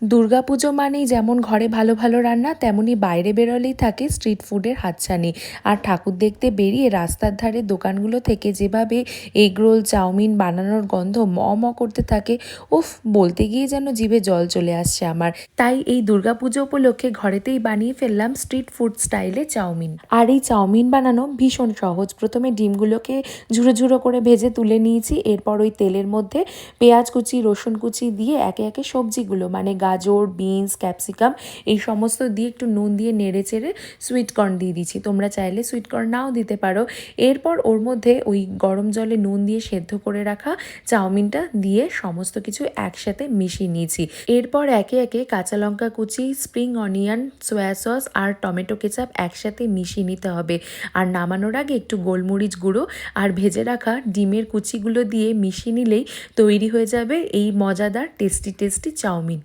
দুর্গাপুজো মানেই যেমন ঘরে ভালো ভালো রান্না, তেমনি বাইরে বেরোলেই থাকে স্ট্রিট ফুডের হাতছানি। আর ঠাকুর দেখতে বেরিয়ে রাস্তার ধারে দোকানগুলো থেকে যেভাবে এগরোল চাউমিন বানানোর গন্ধ ম করতে থাকে, উফ, বলতে গিয়ে যেন জিভে জল চলে আসছে আমার। তাই এই দুর্গাপুজো উপলক্ষে ঘরেতেই বানিয়ে ফেললাম স্ট্রিট ফুড স্টাইলে চাউমিন। আর এই চাউমিন বানানো ভীষণ সহজ। প্রথমে ডিমগুলোকে ঝুড়ো ঝুড়ো করে ভেজে তুলে নিয়েছি। এরপর ওই তেলের মধ্যে পেঁয়াজ কুচি রসুন কুচি দিয়ে একে একে সবজিগুলো মানে গাজর বিনস ক্যাপসিকাম এই সমস্ত দিয়ে একটু নুন দিয়ে নেড়ে চেড়ে সুইট কর্ন দিয়ে দিচ্ছি। তোমরা চাইলে সুইট কর্ন নাও দিতে পারো। এরপর ওর মধ্যে ওই গরম জলে নুন দিয়ে সেদ্ধ করে রাখা চাউমিনটা দিয়ে সমস্ত কিছু একসাথে মিশিয়ে নিয়েছি। এরপর একে একে কাঁচা লঙ্কা কুচি স্প্রিং অনিয়ন সয়া সস আর টমেটো কেচাপ একসাথে মিশিয়ে নিতে হবে। আর নামানোর আগে একটু গোলমরিচ গুঁড়ো আর ভেজে রাখা ডিমের কুচিগুলো দিয়ে মিশিয়ে নিলেই তৈরি হয়ে যাবে এই মজাদার টেস্টি টেস্টি চাউমিন।